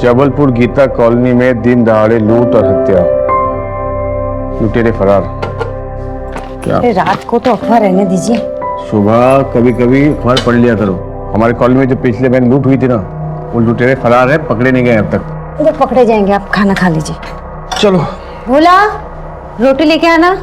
Jabalpur Gita colony में दिन दहाड़े लूट और हत्या, लुटेरे फरार। क्या रात को तो अखबार रहने दीजिए। सुबह कभी कभी अखबार पढ़ लिया करो। हमारे कॉलोनी में जो पिछले महीने लूट हुई थी ना, वो लुटेरे फरार है, पकड़े नहीं गए अब तक। वो पकड़े जाएंगे, आप खाना खा लीजिए। चलो। भोला, रोटी लेके आना।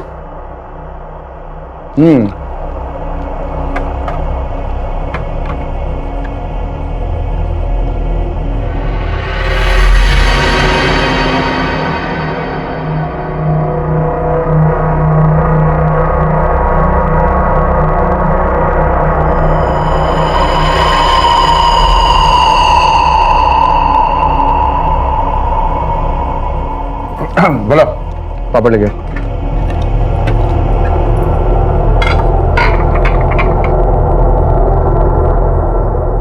बोलो, पापड़ लेके।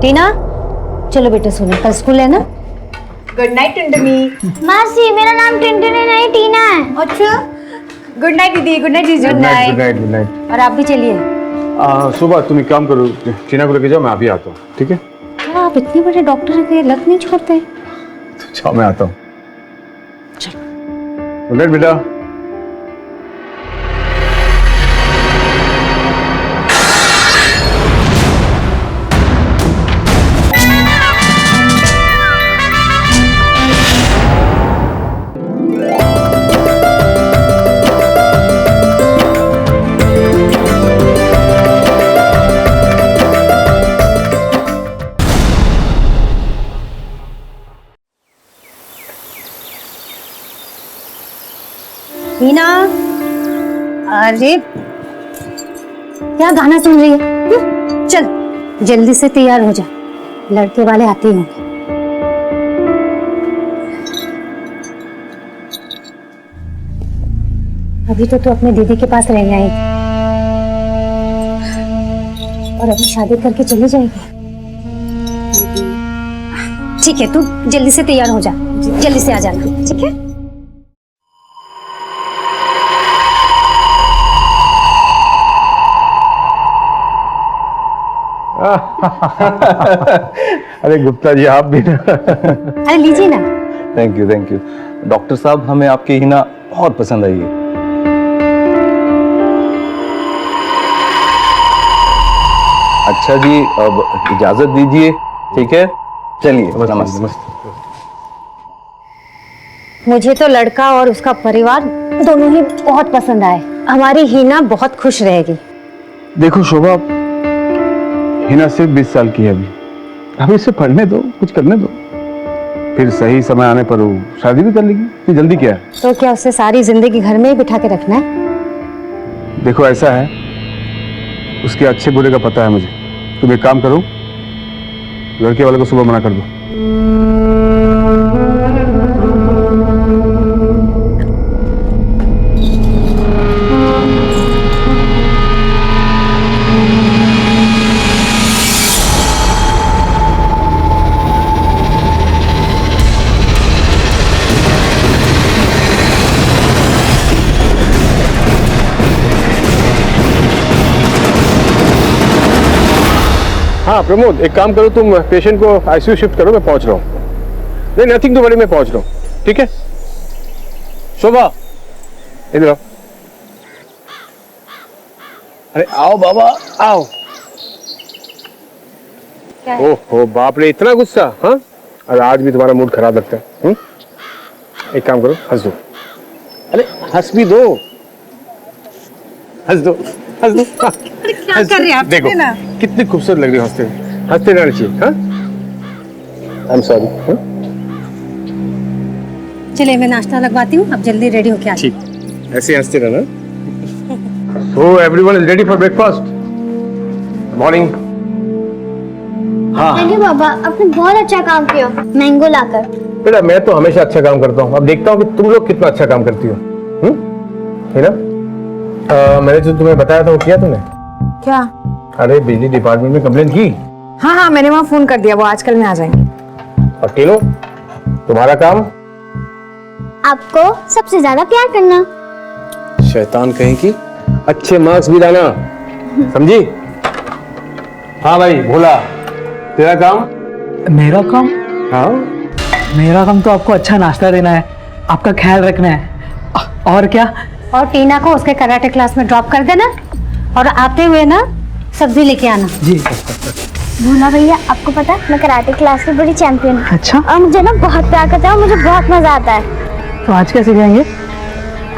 टीना, चलो बेटा सोने, कल स्कूल है ना। Good night Tintni. मासी, मेरा नाम टिंटनी नहीं टीना है। अच्छा, गुड नाइट दीदी। गुड नाइट जीजू। Good night. Good night. और आप भी चलिए। सुबह तुम एक काम करो, टीना को लेके जाओ, मैं अभी आता हूँ, ठीक है? हाँ, आप इतने बड़े डॉक्टर के लत नहीं छोड़ते। जाओ, मैं आता हूँ। गुड नाइट बेटा। टीना, अरे क्या गाना सुन रही है? चल जल्दी से तैयार हो जा, लड़के वाले आते ही होंगे। अभी तो तू अपने दीदी के पास रहने आई थी और अभी शादी करके चली जाएगी। ठीक है, तू जल्दी से तैयार हो जा, जल्दी से आ जाना, ठीक है? अरे गुप्ता जी, आप भी ना। अरे लीजिए ना। Thank you, thank you. Doctor साहब, हमें आपकी हिना बहुत पसंद आई है। अच्छा जी, अब इजाजत दीजिए, ठीक है? चलिए, नमस्ते। मुझे तो लड़का और उसका परिवार दोनों ही बहुत पसंद आए। हमारी हीना बहुत खुश रहेगी। देखो शोभा, हिना सिर्फ 20 साल की है अभी इसे पढ़ने दो, कुछ करने दो, फिर सही समय आने पर वो शादी भी कर लेगी। इतनी जल्दी क्या है? तो क्या उसे सारी जिंदगी घर में ही बिठा के रखना है? देखो ऐसा है, उसके अच्छे बुरे का पता है मुझे। तुम एक काम करो, लड़के वाले को सुबह मना कर दो। हाँ प्रमोद, एक काम करो, तुम पेशेंट को आईसीयू शिफ्ट करो, मैं पहुंच रहा हूँ। नहीं, नथिंग टू वरी, मैं पहुंच रहा हूँ, ठीक है? शोभा, इधर आओ। अरे आओ बाबा, आओ। ओहो बाप रे, इतना गुस्सा? हाँ, अरे आज भी तुम्हारा मूड खराब लगता है। एक काम करो, हंस दो। अरे हंस भी दो, हंस दो, हंस दो। क्या कर रहे हैं आप? देखो कितनी खूबसूरत लग रही हो हंसते हुए। हंसते रहना चाहिए। हाँ, आई एम सॉरी। चलिए, मैं नाश्ता लगवाती हूँ, आप जल्दी रेडी होके आ जाइए। ठीक, ऐसे हंसते रहना। So everyone is ready for breakfast. Morning. हाँ अरे बाबा, आपने बहुत अच्छा काम किया मैंगो लाकर। बेटा, मैं तो हमेशा अच्छा काम करता हूँ। अब देखता हूँ कि तुम लोग कितना अच्छा काम करती हो। है ना? मैंने जो तुम्हें बताया था वो किया तुमने? क्या? अरे बिजली डिपार्टमेंट में कंप्लेन की? हाँ हाँ, मैंने वहाँ फोन कर दिया, वो आजकल में आ जाएंगे। और टीनो, तुम्हारा काम? आपको सबसे ज्यादा प्यार करना। शैतान कहीं की, अच्छे मार्क्स भी लाना, समझी? हाँ भाई भोला, तेरा काम? मेरा काम? हाँ, मेरा काम तो आपको अच्छा नाश्ता देना है, आपका ख्याल रखना है। और क्या? और टीना को उसके कराटे क्लास में ड्रॉप कर देना और आते हुए ना सब्जी लेके आना। जी। भोला भैया, आपको पता है मैं कराटे क्लास में बड़ी चैंपियन हूँ। अच्छा, और मुझे ना बहुत प्यार करता है और मुझे बहुत मजा आता है। तो आज कैसे जाएंगे?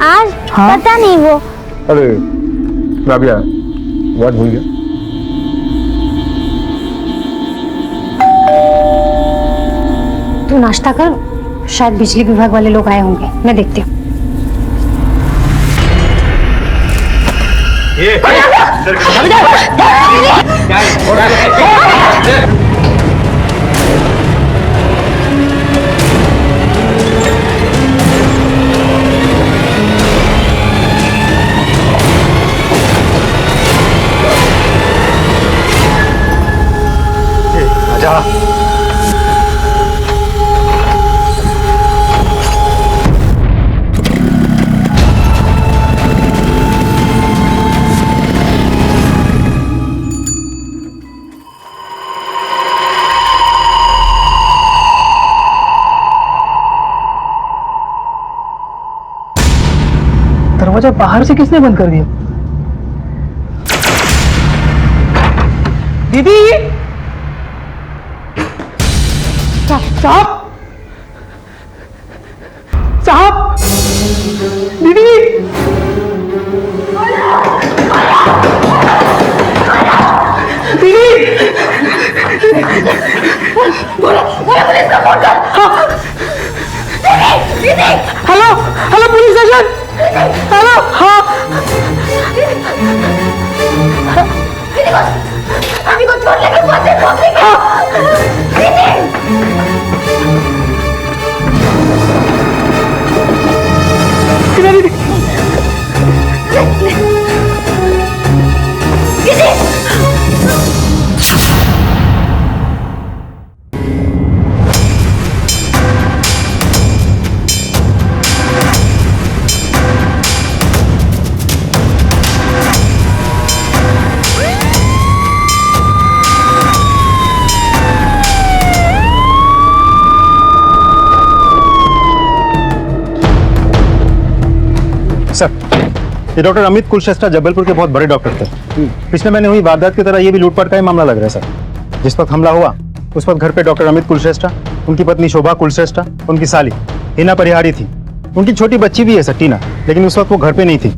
आज हाँ? पता नहीं वो। अरे राबिया, बहुत भूल गया। तू नाश्ता कर, शायद बिजली विभाग वाले लोग आए होंगे, मैं देखती हूँ। दरवाजा बाहर से किसने बंद कर दिया? दीदी! साहब! साहब! दीदी! Hello hello police station, hello. हाँ दीदी, सर, ये डॉक्टर अमित कुलश्रेष्ठा जबलपुर के बहुत बड़े डॉक्टर थे। पिछले महीने हुई वारदात की तरह ये भी लूटपाट का ही मामला लग रहा है सर। जिस वक्त हमला हुआ उस वक्त घर पे डॉक्टर अमित कुलश्रेष्ठा, उनकी पत्नी शोभा कुलश्रेष्ठा, उनकी साली हिना परिहारी थी। उनकी छोटी बच्ची भी है सर, टीना, लेकिन उस वक्त वो घर पे नहीं थी।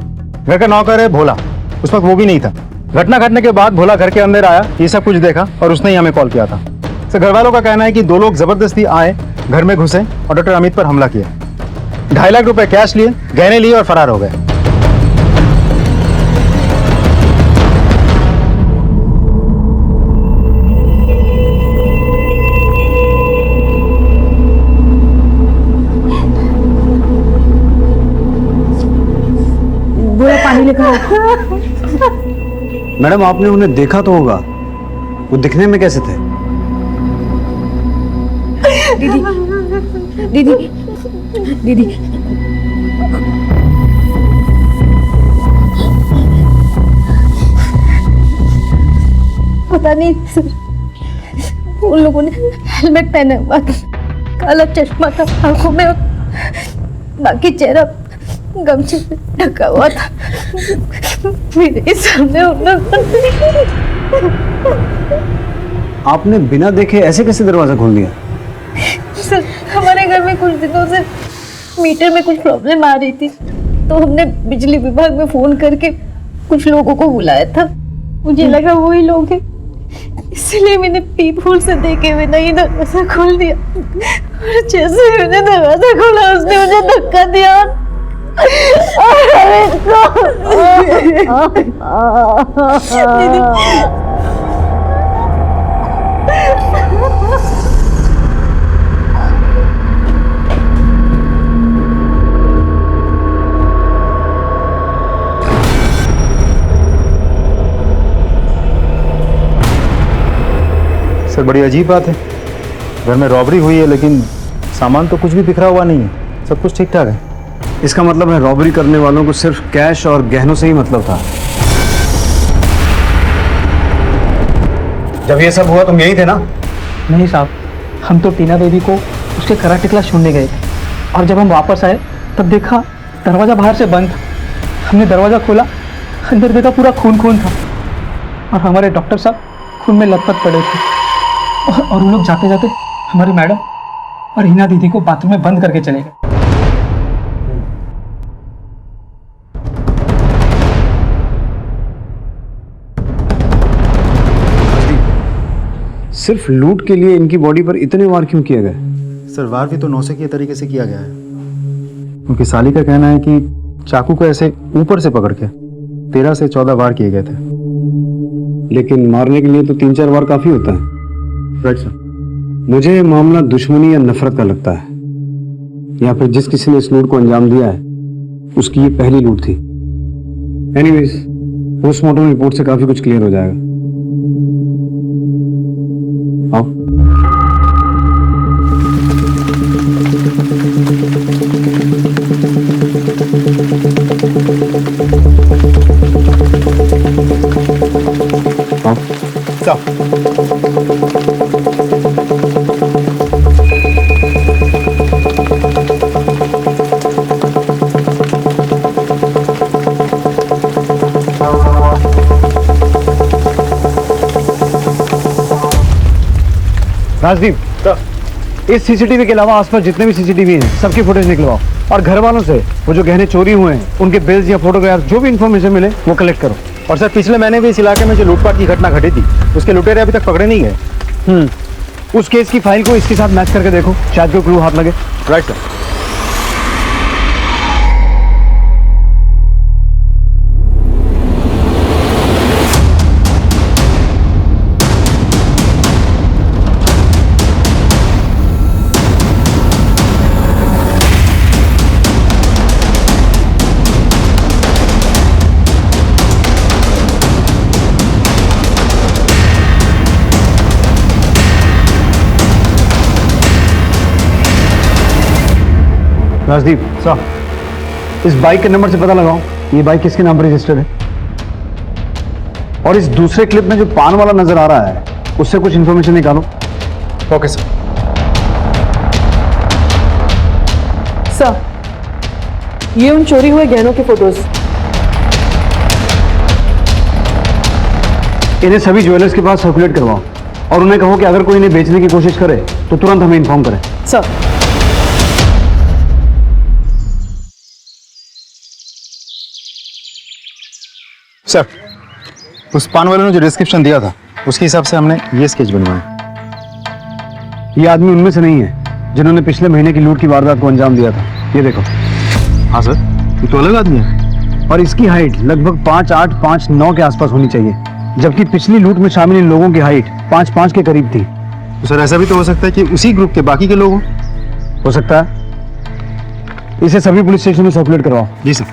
घर का नौकर है भोला, उस वक्त वो भी नहीं था। घटना घटने के बाद भोला घर के अंदर आया, ये सब कुछ देखा और उसने ही हमें कॉल किया था। सर, घर वालों का कहना है कि दो लोग जबरदस्ती आए, घर में घुसे और डॉक्टर अमित पर हमला किया। 2.5 लाख रुपए कैश लिए, गहने लिए और फरार हो गए। बुरा पानी लेकर आओ। मैडम, आपने उन्हें देखा तो होगा, वो दिखने में कैसे थे? दीदी दीदी पता नहीं सर, उन लोगों ने हेलमेट पहना हुआ था, काला चश्मा था आंखों में, बाकी चेहरा गमछे से ढका हुआ था। मेरे सामने आपने बिना देखे ऐसे कैसे दरवाजा खोल दिया? सर, हमारे घर में कुछ दिनों से मीटर में कुछ प्रॉब्लम आ रही थी, तो हमने बिजली विभाग में फोन करके कुछ लोगों को बुलाया था। मुझे लगा वही लोग हैं, इसलिए मैंने पीप होल से देखे हुए नहीं दरवाजा खोल दिया। और जैसे मैंने दरवाजा खोला उसने मुझे धक्का दिया सर, बड़ी अजीब बात है, घर में रॉबरी हुई है लेकिन सामान तो कुछ भी बिखरा हुआ नहीं है, सब कुछ ठीक ठाक है। इसका मतलब है रॉबरी करने वालों को सिर्फ कैश और गहनों से ही मतलब था। जब ये सब हुआ तुम यही थे ना? नहीं साहब, हम तो टीना देवी को उसके कराटे क्लास छोड़ने गए थे। और जब हम वापस आए तब देखा दरवाज़ा बाहर से बंद था। हमने दरवाज़ा खोला, अंदर देखा पूरा खून खून था और हमारे डॉक्टर साहब खून में लथपथ पड़े थे। और वो लोग जाते जाते हमारी मैडम और हिना दीदी को बाथरूम में बंद करके चले गए। सिर्फ लूट के लिए इनकी बॉडी पर इतने वार क्यों किए गए? सर वार भी तो नौसिखिए तरीके से किया गया है। उनकी साली का कहना है कि चाकू को ऐसे ऊपर से पकड़ के 13 से 14 वार किए गए थे। लेकिन मारने के लिए तो 3-4 वार काफी होता है। Right sir. मुझे ये मामला दुश्मनी या नफरत का लगता है, या फिर जिस किसी ने इस लूट को अंजाम दिया है उसकी ये पहली लूट थी। एनीवेज, पोस्टमार्टम रिपोर्ट से काफी कुछ क्लियर हो जाएगा। आओ। राजदीप, इस सीसीटीवी के अलावा आसपास जितने भी सीसीटीवी हैं सबकी फुटेज निकलवाओ और घर वालों से वो जो गहने चोरी हुए हैं उनके बिल्स या फोटोग्राफ जो भी इंफॉर्मेशन मिले वो कलेक्ट करो। और सर पिछले महीने भी इस इलाके में जो लूटपाट की घटना घटी थी उसके लुटेरे अभी तक पकड़े नहीं गए। उस केस की फाइल को इसके साथ मैच करके देखो, शायद कोई क्लू हाथ लगे। Right sir. राजदीप सर, इस बाइक के नंबर से पता लगाओ ये बाइक किसके नाम पर रजिस्टर्ड है। और इस दूसरे क्लिप में जो पान वाला नजर आ रहा है उससे कुछ इंफॉर्मेशन निकालो। Okay sir. सर, ये उन चोरी हुए गहनों के फोटोज। इन्हें सभी ज्वेलर्स के पास सर्कुलेट करवाओ और उन्हें कहो कि अगर कोई इन्हें बेचने की कोशिश करे तो तुरंत हमें इन्फॉर्म करें। सर, सर उस पान वाले ने जो डिस्क्रिप्शन दिया था उसके हिसाब से हमने ये स्केच बनवाया। ये आदमी उनमें से नहीं है जिन्होंने पिछले महीने की लूट की वारदात को अंजाम दिया था। ये देखो। हाँ सर, ये तो अलग आदमी है। और इसकी हाइट लगभग 5'8", 5'9" के आसपास होनी चाहिए, जबकि पिछली लूट में शामिल इन लोगों की हाइट 5'5" के करीब थी। तो सर ऐसा भी तो हो सकता है कि उसी ग्रुप के बाकी के लोग हो सकता है। इसे सभी पुलिस स्टेशन में सर्कुलेट करवाओ। जी सर।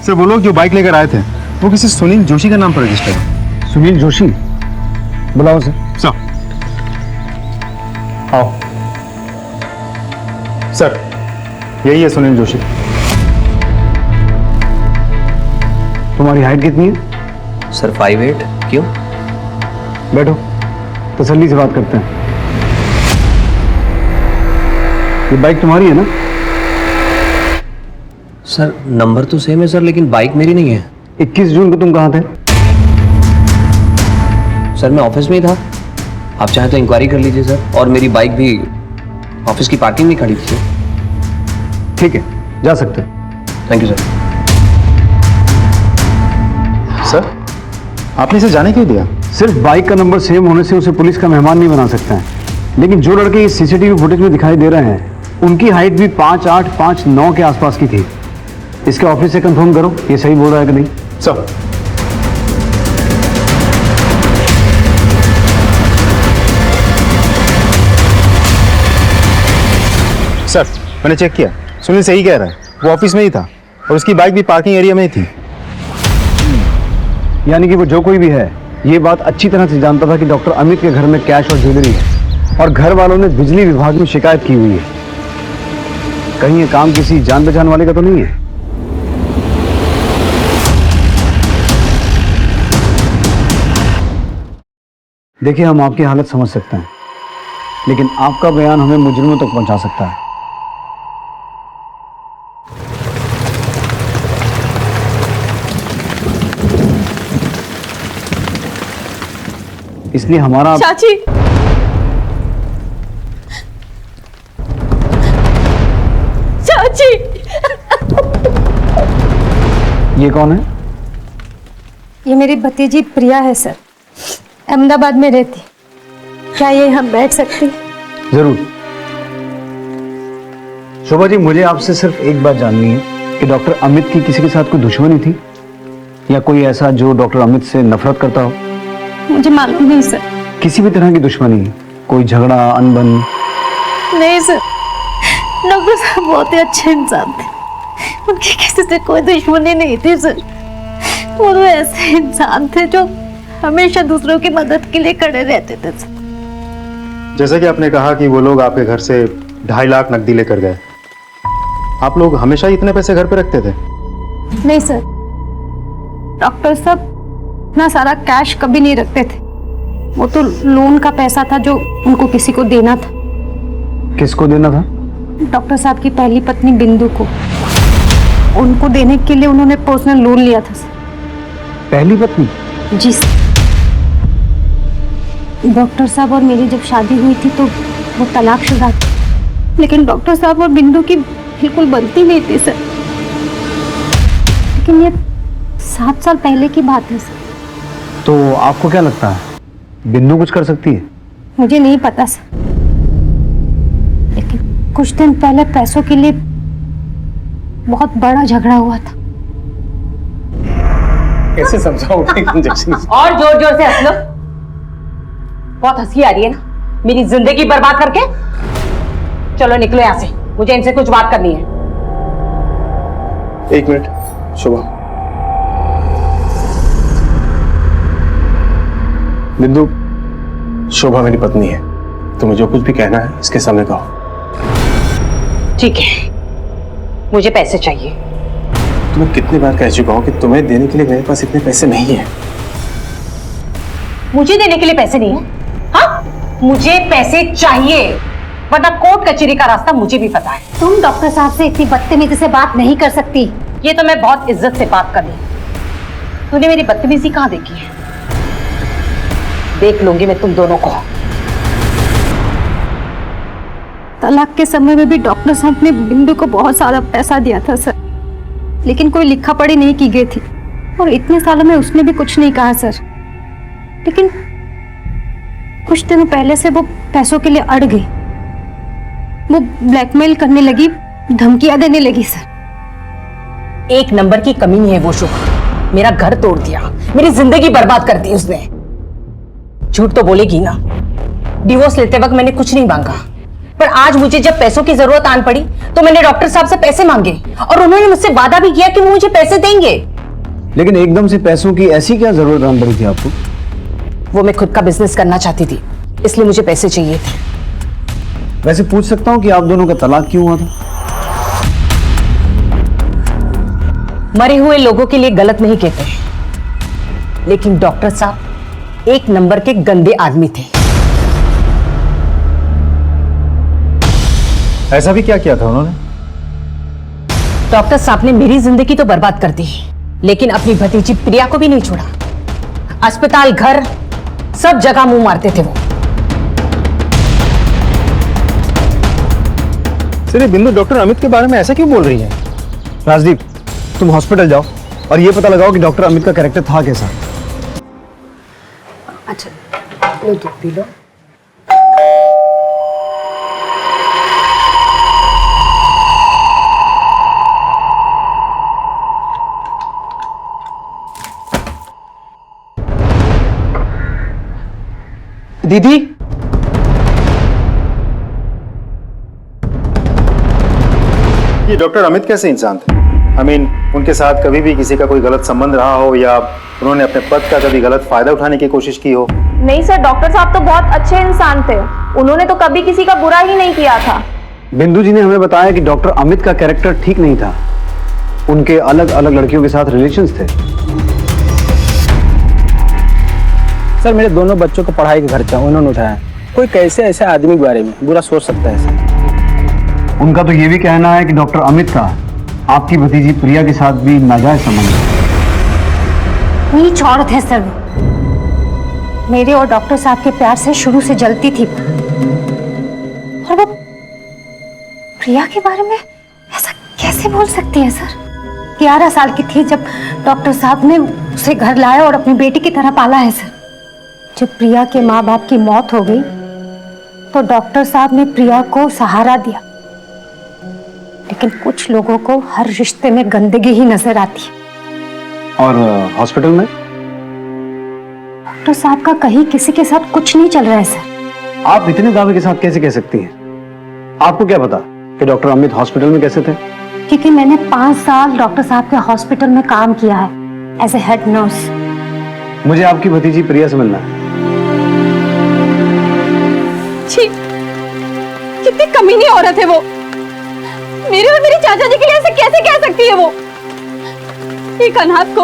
सर वो लोग जो बाइक लेकर आए थे वो किसी सुनील जोशी का नाम पर रजिस्टर्ड है। सुनील जोशी? बुलाओ उसे। सर। आओ। सर यही है सुनील जोशी। तुम्हारी हाइट कितनी है? सर 5'8". क्यों? बैठो, तसल्ली से बात करते हैं। ये बाइक तुम्हारी है ना? सर नंबर तो सेम है सर, लेकिन बाइक मेरी नहीं है। 21 जून को तुम कहाँ थे? सर मैं ऑफिस में ही था। आप चाहे तो इंक्वायरी कर लीजिए सर। और मेरी बाइक भी ऑफिस की पार्किंग में खड़ी थी। ठीक है, जा सकते हो। Thank you sir. सर आपने इसे जाने क्यों दिया? सिर्फ बाइक का नंबर सेम होने से उसे पुलिस का मेहमान नहीं बना सकते हैं, लेकिन जो लड़के इस सीसीटीवी फुटेज में दिखाई दे रहे हैं उनकी हाइट भी 5'8", 5'9" के आसपास की थी। इसके ऑफिस से कंफर्म करो ये सही बोल रहा है कि नहीं। सर सर मैंने चेक किया, सुनील सही कह रहा है। वो ऑफिस में ही था और उसकी बाइक भी पार्किंग एरिया में ही थी। यानी कि वो जो कोई भी है ये बात अच्छी तरह से जानता था कि डॉक्टर अमित के घर में कैश और ज्वेलरी है और घर वालों ने बिजली विभाग में शिकायत की हुई है। कहीं ये काम किसी जान पहचान वाले का तो नहीं है? देखिए, हम आपकी हालत समझ सकते हैं, लेकिन आपका बयान हमें मुजरिमों तक पहुंचा सकता है। इसलिए हमारा चाची, चाची, ये कौन है? ये मेरी भतीजी प्रिया है सर, अहमदाबाद में रहती। क्या ये हम बैठ सकते हैं? जरूर। शोभा जी, मुझे आपसे सिर्फ एक बात जाननी है कि डॉक्टर अमित की किसी के साथ कोई दुश्मनी थी या कोई ऐसा जो डॉक्टर अमित से नफरत करता हो? मुझे मालूम नहीं सर। किसी भी तरह की दुश्मनी, कोई झगड़ा, अनबन? नहीं सर, डॉक्टर साहब बहुत ही अच्छे इंसान थे, उनकी किसी से कोई दुश्मनी नहीं थी सर। वो तो ऐसे इंसान थे जो हमेशा दूसरों की मदद के लिए खड़े रहते थे सर। जैसे कि आपने कहा कि वो लोग आपके घर से 2.5 लाख नकदी लेकर गए, आप लोग हमेशा ही इतने पैसे घर पे रखते थे? नहीं सर, डॉक्टर साहब इतना सारा कैश कभी नहीं रखते थे। वो तो लोन का पैसा था जो उनको किसी को देना था। किसको देना था? डॉक्टर साहब की पहली पत्नी बिंदु को। उनको देने के लिए उन्होंने पर्सनल लोन लिया था सर। पहली पत्नी? जी सर। डॉक्टर साहब और मेरी जब शादी हुई थी तो वो तलाकशुदा थी, लेकिन डॉक्टर साहब और बिंदु की बिल्कुल बनती नहीं थी सर। लेकिन ये 7 साल पहले की बात है सर। तो आपको क्या लगता है, बिंदु कुछ कर सकती है? मुझे नहीं पता सर, लेकिन कुछ दिन पहले पैसों के लिए बहुत बड़ा झगड़ा हुआ था। कैसे समझाऊं इंजेक्शन? और जोर जोर से हंस लो। बहुत हंसी आ रही है ना मेरी जिंदगी बर्बाद करके। चलो निकलो यहाँ से, मुझे इनसे कुछ बात करनी है। 1 मिनट शोभा। बिंदु, शोभा मेरी पत्नी है, तुम्हें जो कुछ भी कहना है इसके सामने कहो। ठीक है, मुझे पैसे चाहिए। तुम्हें कितनी बार कह चुका हूं कि तुम्हें देने के लिए मेरे पास इतने पैसे नहीं है। मुझे देने के लिए पैसे नहीं है? हाँ, मुझे पैसे चाहिए, वरना कोर्ट कचहरी का रास्ता मुझे भी पता है। तुम डॉक्टर साहब से इतनी बदतमीजी से बात नहीं कर सकती। ये तो मैं बहुत इज्जत से बात कर रही हूँ। तूने मेरी बदतमीजी कहाँ देखी है? देख लूंगी मैं तुम दोनों को। तलाक के समय में भी डॉक्टर साहब ने बिंदु को बहुत सारा पैसा दिया था सर, लेकिन कोई लिखा पढ़ी नहीं की गई थी और इतने सालों में उसने भी कुछ नहीं कहा सर। लेकिन कुछ दिनों पहले से वो पैसों के लिए अड़ गई। वो ब्लैकमेल करने लगी, धमकियां देने लगी सर। एक नंबर की कमी है वो शुभ। मेरा घर तोड़ दिया, मेरी जिंदगी बर्बाद कर दी उसने। झूठ तो बोलेगी ना। डिवोर्स लेते वक्त मैंने कुछ नहीं मांगा, पर आज मुझे जब पैसों की जरूरत आन पड़ी तो मैंने डॉक्टर साहब से पैसे मांगे और उन्होंने मुझसे वादा भी किया कि वो मुझे पैसे देंगे। लेकिन एकदम से पैसों की ऐसी क्या जरूरत आन पड़ी थी आपको? वो मैं खुद का बिजनेस करना चाहती थी, इसलिए मुझे पैसे चाहिए थे। वैसे पूछ सकता हूँ कि आप दोनों का तलाक क्यों हुआ था? मरे हुए लोगों के लिए गलत नहीं कहते, लेकिन डॉक्टर साहब एक नंबर के गंदे आदमी थे। ऐसा भी क्या किया था उन्होंने? डॉक्टर साहब ने मेरी जिंदगी तो बर्बाद कर दी, लेकिन अपनी भतीजी प्रिया को भी नहीं छोड़ा। अस्पताल, घर, सब जगह मुंह मारते थे वो। सिर्फ बिंदु डॉक्टर अमित के बारे में ऐसा क्यों बोल रही है? राजदीप, तुम हॉस्पिटल जाओ और ये पता लगाओ कि डॉक्टर अमित का कैरेक्टर था कैसा। अच्छा, लो दूध पी लो। दीदी, ये डॉक्टर अमित कैसे इंसान थे? I mean, उनके साथ कभी भी किसी का कोई गलत संबंध रहा हो या उन्होंने अपने पद का कभी गलत फायदा उठाने की कोशिश की हो? नहीं सर, डॉक्टर साहब तो बहुत अच्छे इंसान थे। उन्होंने तो कभी किसी का बुरा ही नहीं किया था। बिंदु जी ने हमें बताया कि डॉक्टर अमित का कैरेक्टर ठीक नहीं था। उनके अलग अलग लड़कियों के साथ रिलेशंस थे। सर, मेरे दोनों बच्चों को पढ़ाई का खर्चा उन्होंने उठाया। कोई कैसे ऐसे आदमी के बारे में बुरा सोच सकता है सर? उनका तो ये भी कहना है कि डॉक्टर अमित का आपकी भतीजी प्रिया के साथ भी नाजायज संबंध है। नीच औरत है सर वो। मेरे और डॉक्टर साहब के प्यार से शुरू से जलती थी, और वो प्रिया के बारे में ऐसा कैसे बोल सकती है सर? 11 साल की थी जब डॉक्टर साहब ने उसे घर लाया और अपनी बेटी की तरह पाला है सर। जब प्रिया के माँ बाप की मौत हो गई तो डॉक्टर साहब ने प्रिया को सहारा दिया, लेकिन कुछ लोगों को हर रिश्ते में गंदगी ही नजर आती है। और हॉस्पिटल में डॉक्टर साहब का कहीं किसी के साथ कुछ नहीं चल रहा है सर। आप इतने दावे के साथ कैसे कह सकती हैं? आपको क्या पता कि डॉक्टर अमित हॉस्पिटल में कैसे थे? क्योंकि मैंने 5 साल डॉक्टर साहब के हॉस्पिटल में काम किया है एज ए हेड नर्स। मुझे आपकी भतीजी प्रिया से मिलना है। छी, कितनी कमीनी औरत है वो। मेरे और मेरे चाचा जी के लिए ऐसे कैसे कह सकती है वो? एक अनाथ को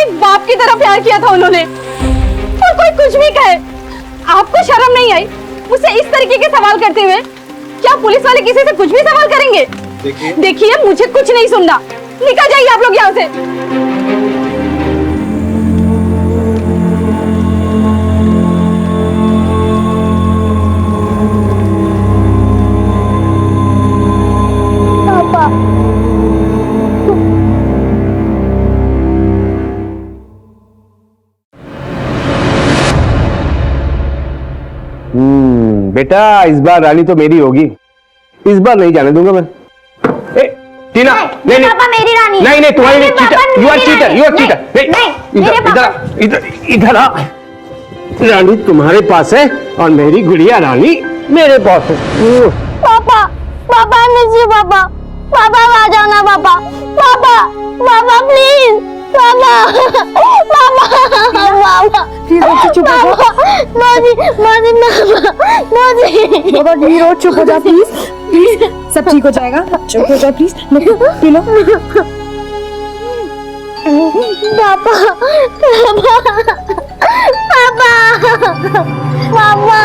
एक बाप की तरह प्यार किया था उन्होंने, और कोई कुछ भी कहे आपको शर्म नहीं आई मुझसे इस तरीके के सवाल करते हुए? क्या पुलिस वाले किसी से कुछ भी सवाल करेंगे? देखिए मुझे कुछ नहीं सुनना, निकल जाइए आप लोग यहाँ से। बेटा इस बार रानी तो मेरी होगी, इस बार नहीं जाने दूंगा मैं। ए, टीना, नहीं नहीं पापा मेरी रानी। नहीं नहीं तुम्हारी नहीं, चीटर, पापा, यू आर मेरी चीटर, रानी। You are cheater. नहीं, मेरे इधर इधर इधर आ। रानी तुम्हारे पास है और मेरी गुड़िया रानी मेरे पास है। पापा पापा मुझे पापा पापा आ जाओ ना पापा पापा पापा प्लीज पापा पापा पापा प्लीज चुप हो जाओ। मोदी मोदी मोदी बाबा हीरो चुप हो जा प्लीज, प्लीज सब ठीक हो जाएगा, चुप हो जा प्लीज। P low. पापा पापा पापा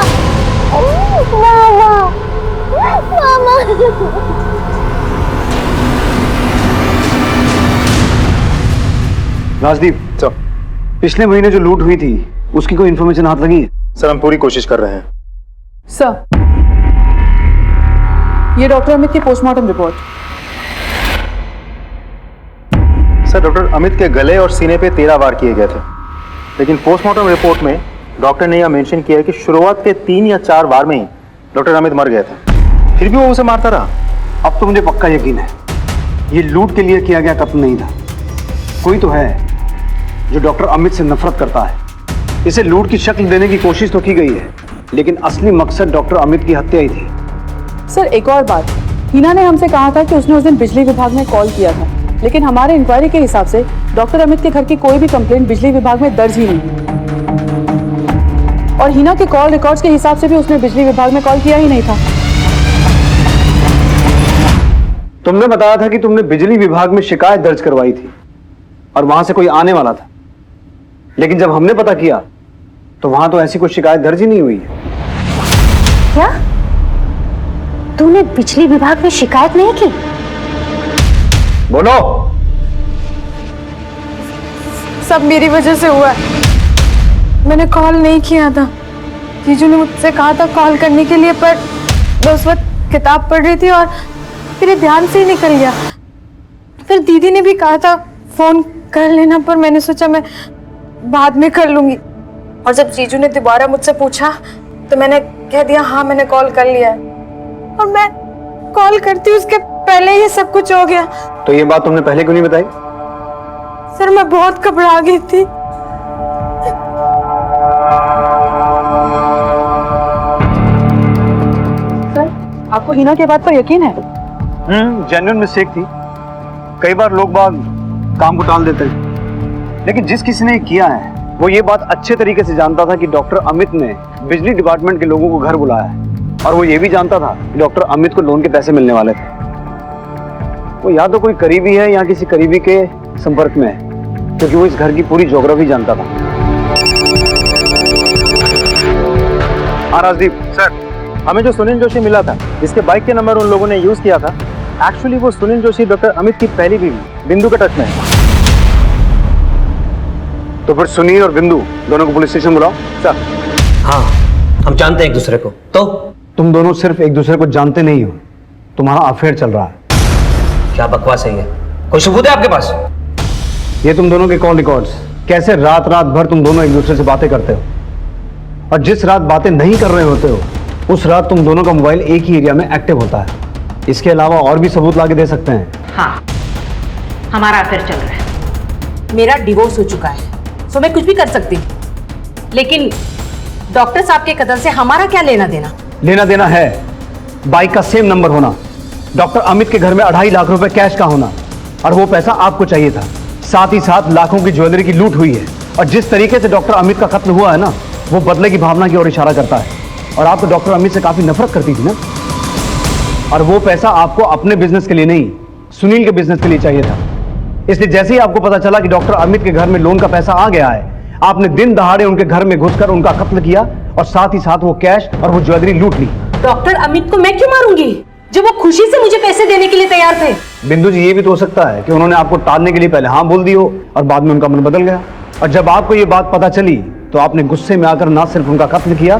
राजदीप सर, पिछले महीने जो लूट हुई थी उसकी कोई इन्फॉर्मेशन हाथ लगी है? सर हम पूरी कोशिश कर रहे हैं। सर ये डॉक्टर अमित की postmortem report. Sir doctor Amit के गले और सीने पे 13 वार किए गए थे, लेकिन पोस्टमार्टम रिपोर्ट में डॉक्टर ने यह मेंशन किया कि शुरुआत के 3 या 4 वार में ही डॉक्टर अमित मर गए थे, फिर भी वो उसे मारता रहा। अब तो मुझे पक्का यकीन है ये लूट के लिए किया गया कत्ल नहीं था। कोई तो है जो डॉक्टर अमित से नफरत करता है। इसे लूट की शक्ल देने की कोशिश तो की गई है, लेकिन असली मकसद डॉक्टर अमित की हत्या ही थी। सर एक और बात, हिना ने हमसे कहा था कि उसने उस दिन बिजली विभाग में कॉल किया था, लेकिन हमारे इंक्वायरी के हिसाब से डॉक्टर अमित के घर की कोई भी कंप्लेंट बिजली विभाग में दर्ज ही नहीं, और हिना के कॉल रिकॉर्ड्स के हिसाब से भी उसने बिजली विभाग में कॉल किया ही नहीं था। तुमने बताया था कि तुमने बिजली विभाग में शिकायत दर्ज करवाई थी और वहां से कोई आने वाला था, लेकिन जब हमने पता किया तो वहां तो ऐसी कोई शिकायत दर्ज ही नहीं हुई है। क्या तूने बिजली विभाग में शिकायत नहीं की? बोलो। सब मेरी वजह से हुआ है। मैंने कॉल नहीं किया था, जीजू ने मुझसे कहा था कॉल करने के लिए, पर मैं उस वक्त किताब पढ़ रही थी और मेरे ध्यान से ही निकल गया। फिर दीदी ने भी कहा था फोन कर लेना, पर मैंने सोचा मैं बाद में कर लूंगी, और जब जीजू ने दोबारा मुझसे पूछा तो मैंने कह दिया हाँ मैंने कॉल कर लिया है, और मैं कॉल करती उसके पहले ये सब कुछ हो गया। तो ये बात तुमने पहले क्यों नहीं बताई? सर मैं बहुत घबरा गई थी। सर आपको हिना के बात पर यकीन है? जेन्युइन मिस्टेक थी। कई बार लोग बाग काम को टाल देते हैं, लेकिन जिस किसी ने किया है वो ये बात अच्छे तरीके से जानता था कि डॉक्टर अमित ने बिजली डिपार्टमेंट के लोगों को घर बुलाया है, और वो ये भी जानता था कि डॉक्टर अमित को लोन के पैसे मिलने वाले थे। वो या तो कोई करीबी है या किसी करीबी के संपर्क में है, क्योंकि वो इस घर की पूरी ज्योग्राफी जानता था। हाँ राजदीप सर, हमें जो सुनील जोशी मिला था, जिसके बाइक के नंबर उन लोगों ने यूज किया था, एक्चुअली वो सुनील जोशी डॉक्टर अमित की पहली बीवी बिंदु के टच में है। तो फिर सुनील और बिंदु दोनों को पुलिस स्टेशन बुलाओ। सर हाँ, हम जानते हैं एक दूसरे को। तो तुम दोनों सिर्फ एक दूसरे को जानते नहीं हो, तुम्हारा अफेयर चल रहा है। क्या बकवास है ये? कोई सबूत है आपके पास? ये तुम दोनों के कॉल रिकॉर्ड्स, कैसे रात रात भर तुम दोनों एक दूसरे से बातें करते हो, और जिस रात बातें नहीं कर रहे होते हो उस रात तुम दोनों का मोबाइल एक ही एरिया में एक्टिव होता है। इसके अलावा और भी सबूत लाके दे सकते हैं। हाँ, हमारा अफेयर चल रहा है। मेरा डिवोर्स हो चुका है, सो मैं कुछ भी कर सकती हूँ। लेकिन डॉक्टर साहब के कत्ल से हमारा क्या लेना देना? लेना देना है बाइक का सेम नंबर होना, डॉक्टर अमित के घर में 2.5 लाख रुपए कैश का होना, और वो पैसा आपको चाहिए था। साथ ही साथ लाखों की ज्वेलरी की लूट हुई है, और जिस तरीके से डॉक्टर अमित का कत्ल हुआ है ना, वो बदले की भावना की ओर इशारा करता है। और आप तो डॉक्टर अमित से काफी नफरत करती थी ना, और वो पैसा आपको अपने बिजनेस के लिए नहीं, सुनील के बिजनेस के लिए चाहिए था। इसलिए जैसे ही आपको पता चला कि डॉक्टर अमित के घर में लोन का पैसा आ गया है, आपने दिन दहाड़े उनके घर में घुसकर उनका कत्ल किया, और साथ ही साथ वो कैश और वो ज्वेलरी लूट ली। डॉक्टर अमित को मैं क्यों मारूंगी जब वो खुशी से मुझे पैसे देने के लिए तैयार थे? बिंदु जी, ये भी तो हो सकता है कि उन्होंने आपको टालने के लिए पहले हाँ बोल दी हो और बाद में उनका मन बदल गया, और जब आपको ये बात पता चली तो आपने गुस्से में आकर ना सिर्फ उनका कत्ल किया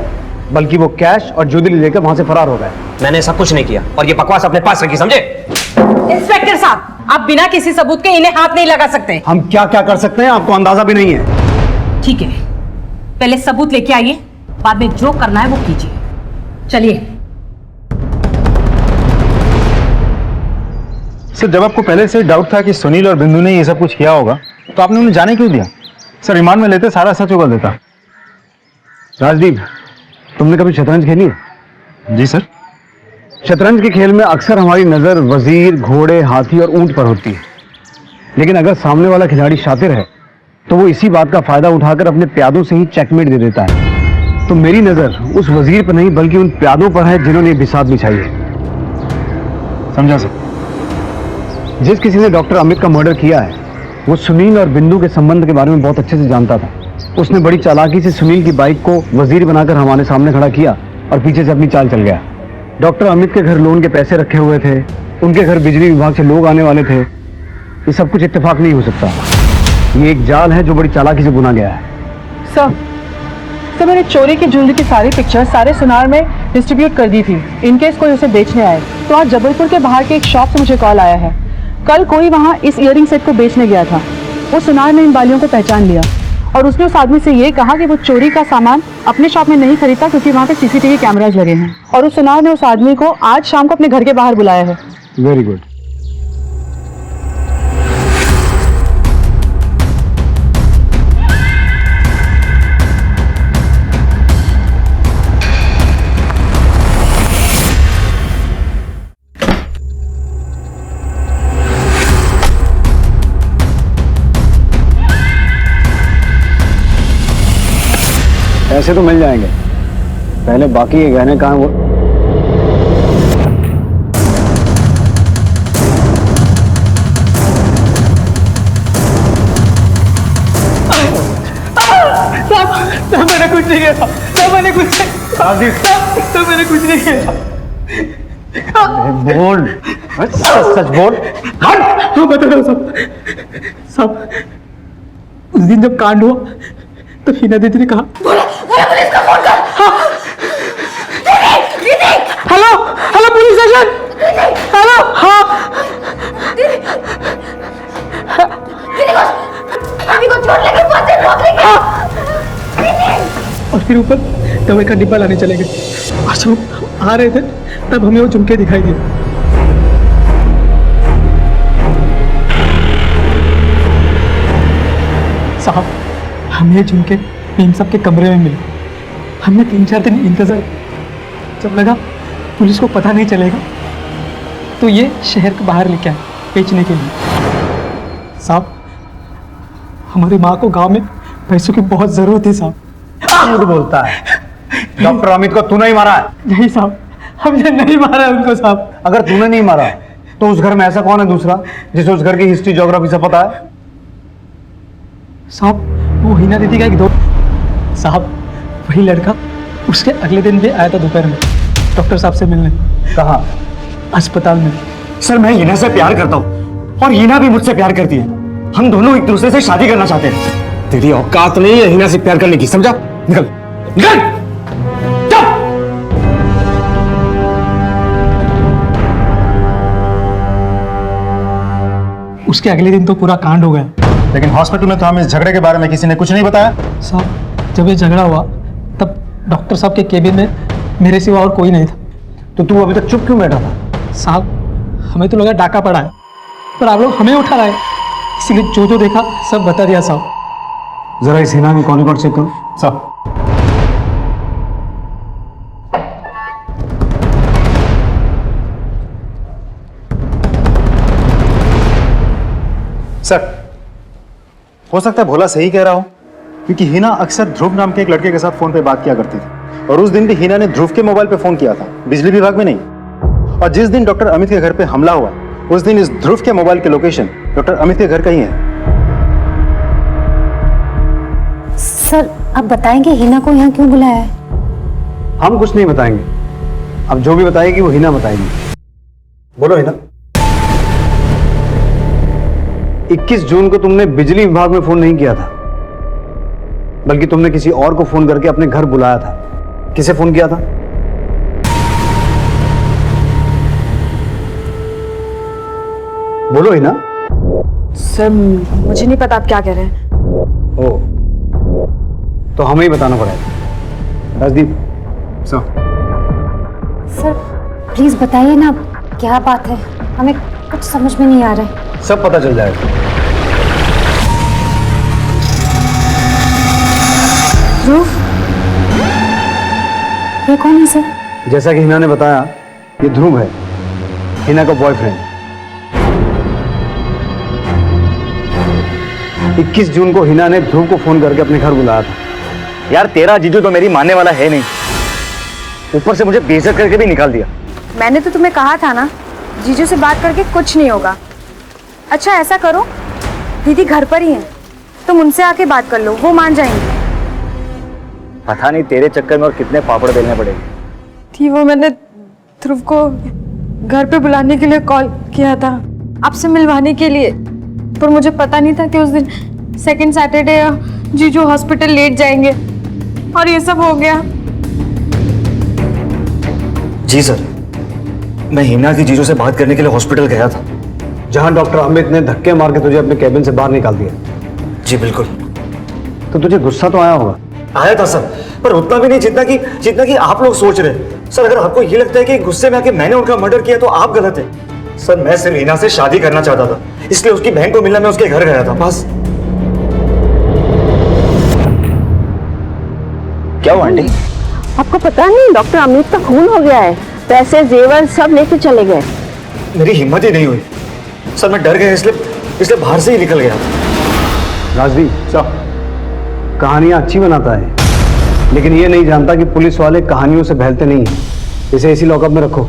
बल्कि वो कैश और ज्वेलरी लेकर वहां से फरार हो गए। मैंने सब कुछ नहीं किया, और ये बकवास अपने पास रखी, समझे? इंस्पेक्टर साहब, आप बिना किसी सबूत के इन्हें हाथ नहीं लगा सकते। हम क्या क्या कर सकते हैं आपको अंदाजा भी नहीं है। ठीक है, पहले सबूत लेके आइए, बाद में जो करना है वो कीजिए। चलिए। सर, जब आपको पहले से डाउट था कि सुनील और बिंदु ने ये सब कुछ किया होगा, तो आपने उन्हें जाने क्यों दिया? सर, रिमांड में लेते सारा सच उगल देता। राजदीप, तुमने कभी शतरंज खेली है? जी सर। शतरंज के खेल में अक्सर हमारी नजर वजीर, घोड़े, हाथी और ऊंट पर होती है, लेकिन अगर सामने वाला खिलाड़ी शातिर है तो वो इसी बात का फायदा उठाकर अपने प्यादों से ही चेकमेट दे देता है। तो मेरी नजर उस वजीर पर नहीं बल्कि उन प्यादों पर है जिन्होंने बिसात बिछाई है। समझा सर। जिस किसी ने डॉक्टर अमित का मर्डर किया है वो सुनील और बिंदु के संबंध के बारे में बहुत अच्छे से जानता था। उसने बड़ी चालाकी से सुनील की बाइक को वजीर बनाकर हमारे सामने खड़ा किया और पीछे से अपनी चाल चल गया। डॉक्टर अमित के घर लोन के पैसे रखे हुए थे, उनके घर बिजली विभाग से लोग आने वाले थे। ये सब कुछ इत्तेफाक नहीं हो सकता, ये एक जाल है जो बड़ी चालाकी से बुना गया है। सर, मैंने चोरी की ज्वेलरी की सारी पिक्चर्स सारे सुनार में डिस्ट्रीब्यूट कर दी थी, इनकेस कोई उसे बेचने आए। तो आज जबलपुर के बाहर के एक शॉप से मुझे कॉल आया है, कल कोई वहाँ इस इयरिंग सेट को बेचने गया था। वो सुनार ने इन बालियों को पहचान लिया और उसने उस आदमी से ये कहा कि वो चोरी का सामान अपने शॉप में नहीं खरीदता क्योंकि वहाँ पे सीसीटीवी कैमराज लगे हैं, और उस सुनार ने उस आदमी को आज शाम को अपने घर के बाहर बुलाया है। Very good. पैसे तो मिल जाएंगे, पहले बाकी ये गहने कहाँ वो। मैंने कुछ नहीं किया, मैंने कुछ नहीं किया। बोल, सच बोल। हाँ, बता दो सब। उस दिन जब कांड हुआ तो हिना दीदी ने कहा, हेलो पुलिस स्टेशन, हेलो। हाँ, और फिर ऊपर दवाई का डिब्बा लाने चले गए, और जब आ रहे थे तब हमें वो झुमके दिखाई दिए। साहब, हमें झुमके इन सब के कमरे में मिले। हमने 3-4 दिन इंतजार, जब लगा पुलिस को पता नहीं चलेगा तो ये शहर के बाहर लेके आए बेचने के लिए। साहब, हमारी माँ को गांव में पैसों की बहुत जरूरत थी साहब। झूठ बोलता है, डॉक्टर अमित को तूने ही मारा है? नहीं साहब, हमने नहीं मारा है उनको साहब। अगर तूने नहीं मारा तो उस घर में ऐसा कौन है दूसरा जिसे उस घर की हिस्ट्री ज्योग्राफी से पता है? साहब, वो हिना दीदी का एक दोस्त साहब, वही लड़का उसके अगले दिन भी आया था दोपहर में डॉक्टर साहब से मिलने। कहाँ? अस्पताल में। सर मैं हिना से प्यार करता हूँ और हिना भी मुझसे प्यार करती है। हम दोनों एक दूसरे से शादी करना चाहते हैं। तेरी औकात नहीं है हिना से प्यार करने की, समझा? निकल निकल। उसके अगले दिन तो पूरा कांड हो गया। लेकिन हॉस्पिटल में तो हमें इस झगड़े के बारे में किसी ने कुछ नहीं बताया। साहब जब ये झगड़ा हुआ तब डॉक्टर साहब के केबिन में मेरे सिवा और कोई नहीं था। तो तू अभी तक चुप क्यों बैठा था? साहब हमें तो लगा डाका पड़ा है, पर आप लोग हमें उठा रहे, इसीलिए जो देखा सब बता दिया साहब। जरा इस हिना में कॉल रिकॉर्ड चेक करो। साहब सर, हो सकता है भोला सही कह रहा हो, क्योंकि हिना अक्सर ध्रुव नाम के एक लड़के के साथ फोन पे बात किया करती थी और उस दिन भी हिना ने ध्रुव के मोबाइल पे फोन किया था, बिजली विभाग में नहीं। और जिस दिन डॉक्टर अमित के घर पे हमला हुआ उस दिन इस ध्रुव के मोबाइल के लोकेशन डॉक्टर अमित के घर का ही है। सर आप बताएंगे हिना को यहाँ क्यों बुलाया है? हम कुछ नहीं बताएंगे, अब जो भी बताएगी वो हिना बताएगी। बोलो हिना। 21 जून को तुमने बिजली विभाग में फोन नहीं किया था, बल्कि तुमने किसी और को फोन करके अपने घर बुलाया था। किसे फोन किया था? बोलो हिना। सर मुझे नहीं पता आप क्या कह रहे हैं। ओ, तो हमें ही बताना पड़ेगा। राजदीप सर प्लीज बताइए ना क्या बात है, हमें कुछ समझ में नहीं आ रहा है। सब पता चल जाएगा। ध्रुव, ये कौन है सर? जैसा कि हिना ने बताया, ये ध्रुव है, हिना का बॉयफ्रेंड। 21 जून को हिना ने ध्रुव को फोन करके अपने घर बुलाया था। यार तेरा जीजू तो मेरी मानने वाला है नहीं, ऊपर से मुझे बेइज्जत करके भी निकाल दिया। मैंने तो तुम्हें कहा था ना, जीजू से बात करके कुछ नहीं होगा। अच्छा ऐसा करो, दीदी घर पर ही हैं, तुम उनसे आके बात कर लो, वो मान जाएंगे। पता नहीं तेरे चक्कर में और कितने पापड़ बेलने पड़ेंगे। थी वो, मैंने ध्रुव को घर पे बुलाने के लिए कॉल किया था, आपसे मिलवाने के लिए, पर मुझे पता नहीं था कि उस दिन सेकंड सैटरडे जीजू हॉस्पिटल लेट जाएंगे और ये सब हो गया। जी सर, मैं हिना की जीजू से बात करने के लिए हॉस्पिटल गया था, जहां डॉक्टर अमित ने धक्के मार के तुझे अपने कैबिन से बाहर निकाल दिया। जी बिल्कुल। तो तुझे गुस्सा तो आया होगा? आया था सर, पर उतना भी नहीं जितना कि आप लोग सोच रहे हैं। सर अगर आपको ये लगता है कि गुस्से में आके मैंने उनका मर्डर किया तो आप गलत है। सर मैं सिर्फ हिना से शादी करना चाहता था, इसलिए उसकी बहन को मिलना मैं उसके घर गया था, बस। क्या हुआ आंटी? आपको पता नहीं डॉक्टर अमित का खून हो गया है, पैसे जेवर सब लेके चले गए। मेरी हिम्मत ही नहीं हुई सर, मैं डर गया इसलिए बाहर से ही निकल गया। राजदीप साहब कहानियां अच्छी बनाता है, लेकिन ये नहीं जानता कि पुलिस वाले कहानियों से बहलते नहीं हैं। इसे इसी लॉकअप में रखो।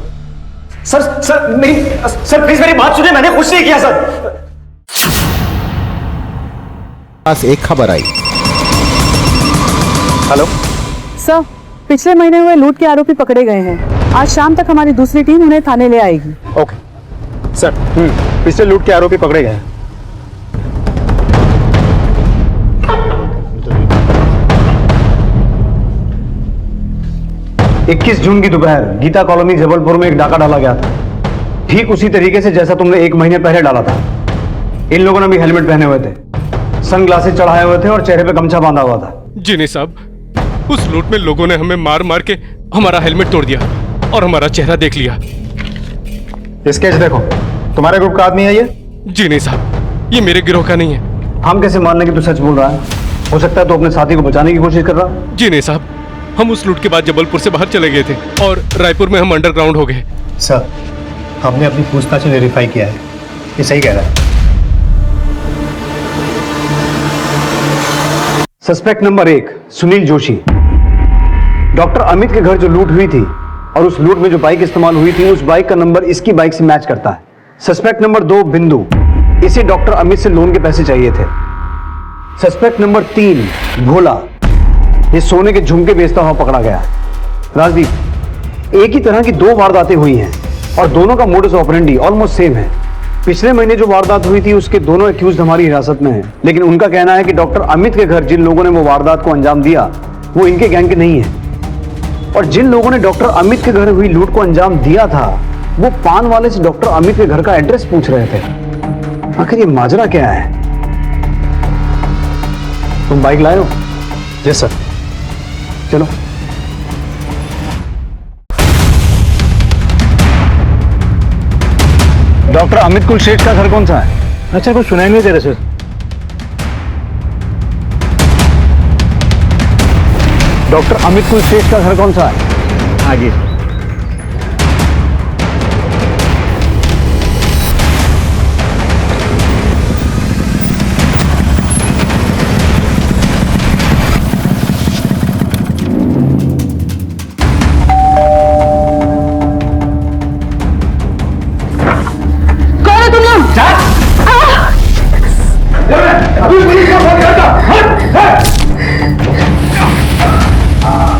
सर नहीं, सर प्लीज मेरी बात सुनिए, मैंने कुछ नहीं किया सर। पास एक खबर आई। हेलो सर, पिछले महीने हुए लूट के आरोपी पकड़े गए हैं। आज शाम तक हमारी दूसरी टीम उन्हें थाने ले आएगी। ओके सर, पिछले लूट के आरोपी पकड़े गए हैं। 21 जून की दोपहर गीता कॉलोनी जबलपुर में एक डाका डाला गया था, ठीक उसी तरीके से जैसा तुमने 1 महीने पहले डाला था। इन लोगों ने भी हेलमेट पहने हुए थे, सन ग्लासेस चढ़ाए हुए थे और चेहरे पे गमछा बांधा हुआ था। जी नहीं साहब, उस लूट में लोगों ने हमें मार मार के हमारा हेलमेट तोड़ दिया और हमारा चेहरा देख लिया। स्केच देखो, तुम्हारे ग्रुप का आदमी है ये? जी नहीं साहब, ये मेरे गिरोह का नहीं है। हम कैसे मान लें कि तू सच बोल रहा है? हो सकता है तो अपने साथी को बचाने की कोशिश कर रहा। जी नहीं साहब, हम उस लूट के बाद जबलपुर से बाहर चले गए थे और रायपुर में हम अंडरग्राउंड हो गए। सर हमने अपनी पूछताछ से वेरीफाई किया है, ये सही कह रहा है। Suspect number 1 Sunil Joshi. Doctor Amit के घर जो लूट हुई थी और उस लूट में जो बाइक इस्तेमाल हुई थी, उस बाइक का नंबर इसकी बाइक से मैच करता है। सस्पेक्ट नंबर 2 बिंदु, इसे डॉक्टर अमित से लोन के पैसे चाहिए थे। सस्पेक्ट नंबर 3 भोला, ये सोने के झुमके बेचता हुआ पकड़ा गया। राजदीप, एक ही तरह की दो वारदातें हुई हैं और दोनों का मोडस ऑपरेंडी ऑलमोस्ट सेम है। पिछले महीने जो वारदात हुई थी उसके दोनों एक्यूज्ड हमारी हिरासत में हैं, लेकिन उनका कहना है कि डॉक्टर अमित के घर जिन लोगों ने वो वारदात को अंजाम दिया वो इनके गैंग के नहीं है। और जिन लोगों ने डॉक्टर अमित के घर हुई लूट को अंजाम दिया था वो पान वाले से डॉक्टर अमित के घर का एड्रेस पूछ रहे थे। आखिर ये माजरा क्या है? तुम बाइक लाए हो? Yes sir. चलो। डॉक्टर अमित कुलश्रेष्ठ का घर कौन सा है? अच्छा, कुछ सुनाई नहीं दे रहा सर। डॉक्टर अमित कुलश्रेष्ठ का घर कौन सा है? आगे।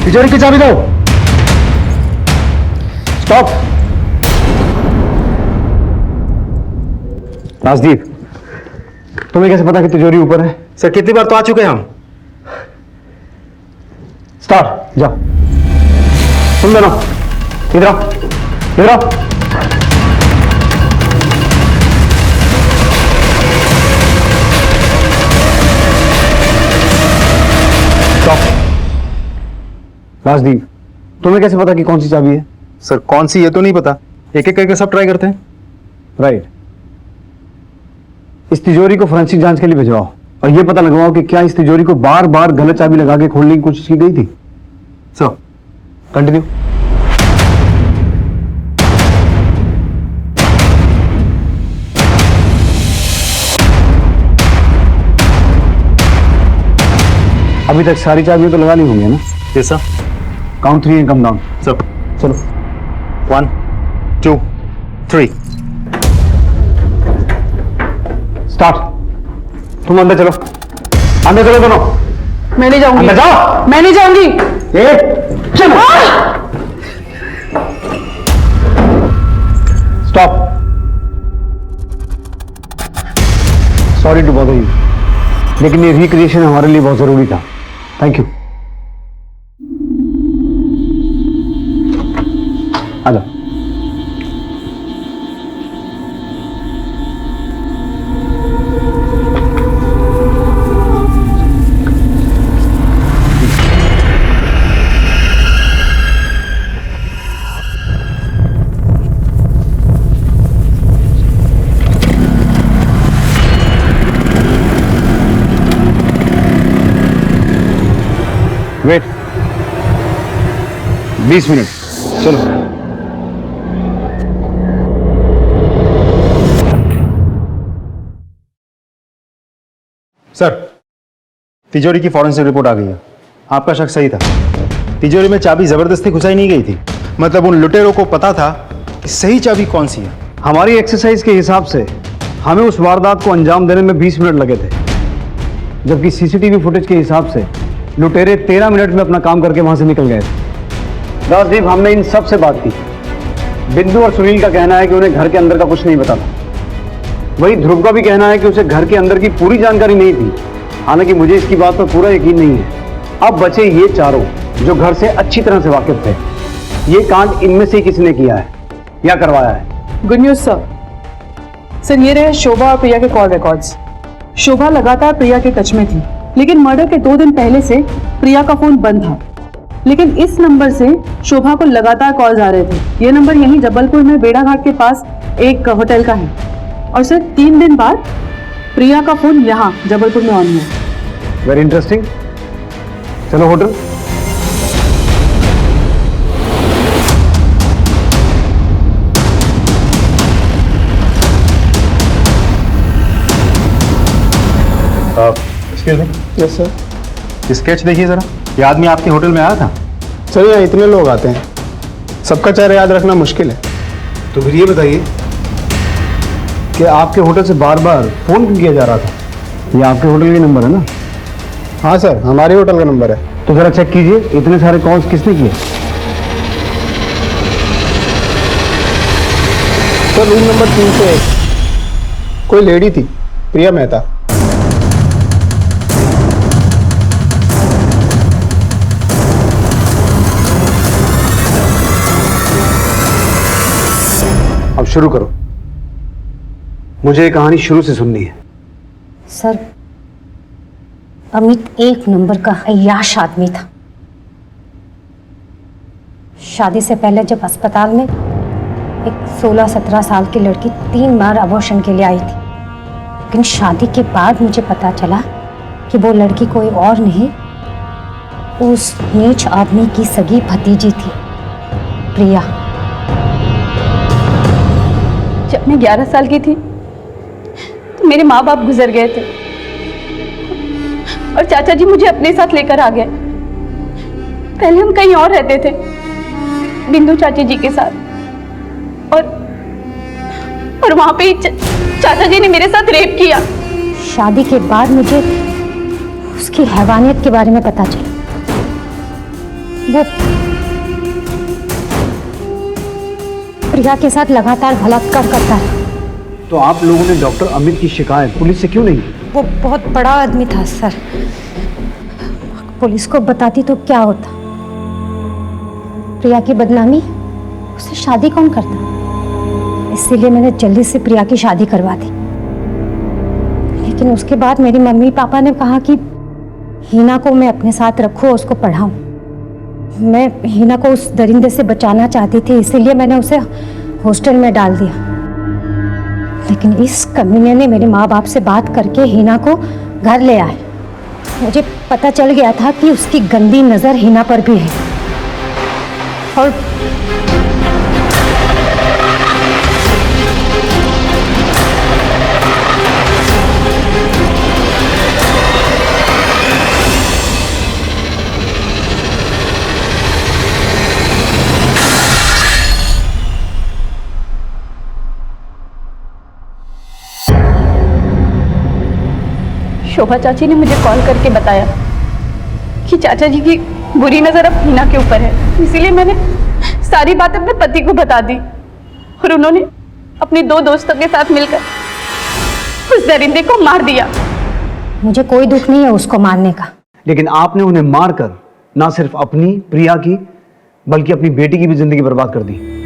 तिजोरी की चाबी दो। स्टॉप। राजदीप, तुम्हें कैसे पता कि तिजोरी ऊपर है? सर कितनी बार तो आ चुके हैं हम। स्टार्ट, जाओ। तुम दोनों इधर आओ, इधर आओ। स्टॉप। राजदीप, तुम्हें कैसे पता कि कौन सी चाबी है? सर कौन सी ये तो नहीं पता, एक एक करके सब ट्राई करते हैं। राइट। इस तिजोरी को फोरेंसिक जांच के लिए भिजवाओ और यह पता लगवाओ कि क्या इस तिजोरी को बार बार गलत चाबी लगा के खोलने की कोशिश की गई थी। So continue. अभी तक सारी चाबियां तो लगा ली होंगी ना? Yes sir. Count 3 and come down. सब चलो। 1 2 3। स्टार्ट। तुम अंदर चलो, अंदर चलो दोनों। मैं नहीं जाऊंगी। अंदर जाओ। मैं नहीं जाऊंगी। चलो। Stop. Sorry to bother you, लेकिन ये रिक्रिएशन हमारे लिए बहुत जरूरी था। Thank you. आ जाओ। Wait 20 minute. चलो। सर तिजोरी की फॉरेंसिक रिपोर्ट आ गई है। आपका शक सही था, तिजोरी में चाबी जबरदस्ती घुसाई नहीं गई थी। मतलब उन लुटेरों को पता था कि सही चाबी कौन सी है। हमारी एक्सरसाइज के हिसाब से हमें उस वारदात को अंजाम देने में 20 मिनट लगे थे, जबकि सीसीटीवी फुटेज के हिसाब से लुटेरे 13 मिनट में अपना काम करके वहां से निकल गए थे। राजदीप, हमने इन सब से बात की। बिंदु और सुनील का कहना है कि उन्हें घर के अंदर का कुछ नहीं पता था। वही ध्रुव का भी कहना है कि उसे घर के अंदर की पूरी जानकारी नहीं थी। हालांकि मुझे इसकी बात पर पूरा यकीन नहीं है। अब बचे ये चारों जो घर से अच्छी तरह से वाकिफ थे। ये कांड इनमें से किसी ने किया है या करवाया है। Good news sir. सर ये रहे शोभा और प्रिया के कॉल रिकॉर्ड्स। शोभा लगातार प्रिया के टच में थी, लेकिन मर्डर के 2 दिन पहले से प्रिया का फोन बंद था। लेकिन इस नंबर से शोभा को लगातार कॉल्स आ रहे थे। ये नंबर यहीं जबलपुर में बेड़ा घाट के पास एक होटल का है। और सर 3 दिन बाद प्रिया का फोन यहाँ जबलपुर में ऑन हुआ। Very interesting. चलो होटल। Yes sir. स्केच देखिए जरा, ये आदमी आपके होटल में आया था? सर यहाँ इतने लोग आते हैं, सबका चेहरा याद रखना मुश्किल है। तो फिर ये बताइए कि आपके होटल से बार बार फोन क्यों किया जा रहा था? ये आपके होटल का नंबर है ना? हाँ सर, हमारे होटल का नंबर है। तो जरा चेक कीजिए इतने सारे कॉल्स किसने किए। सर रूम नंबर 301 कोई लेडी थी, प्रिया मेहता। अब शुरू करो, मुझे ये कहानी शुरू से सुननी है। सर, अमित एक नंबर का अय्याश आदमी था। शादी से पहले जब अस्पताल में एक 16-17 साल की लड़की 3 बार अबॉर्शन के लिए आई थी, लेकिन शादी के बाद मुझे पता चला कि वो लड़की कोई और नहीं, उस नीच आदमी की सगी भतीजी थी, प्रिया। जब मैं 11 साल की थी तो मेरे माँ बाप गुजर गए थे और चाचा जी मुझे अपने साथ लेकर आ गए। पहले हम कहीं और रहते थे, बिंदु चाची जी के साथ, और वहां पे ही चाचा जी ने मेरे साथ रेप किया। शादी के बाद मुझे उसकी हैवानियत के बारे में पता चला। वो प्रिया के साथ लगातार बलात्कार करता है। तो आप लोगों ने डॉक्टर अमित की शिकायत पुलिस से क्यों नहीं की? वो बहुत बड़ा आदमी था सर, पुलिस को बताती तो क्या होता। प्रिया की बदनामी, उससे शादी कौन करता? इसीलिए मैंने जल्दी से प्रिया की शादी करवा दी। लेकिन उसके बाद मेरी मम्मी पापा ने कहा कि हीना को मैं अपने साथ रखूं, उसको पढ़ाऊं। मैं हीना को उस दरिंदे से बचाना चाहती थी, इसीलिए मैंने उसे हॉस्टल में डाल दिया। लेकिन इस कमीने ने मेरे माँ बाप से बात करके हीना को घर ले आए। मुझे पता चल गया था कि उसकी गंदी नजर हीना पर भी है। और शोभा चाची ने मुझे कॉल करके बताया कि चाचा जी की बुरी नजर अब हीना के ऊपर है। इसीलिए मैंने सारी बात अपने पति को बता दी और उन्होंने अपने 2 दोस्तों के साथ मिलकर उस दरिंदे को मार दिया। मुझे कोई दुख नहीं है उसको मारने का, लेकिन आपने उन्हें मारकर ना सिर्फ अपनी प्रिया की बल्कि अपनी बेटी की भी जिंदगी बर्बाद कर दी।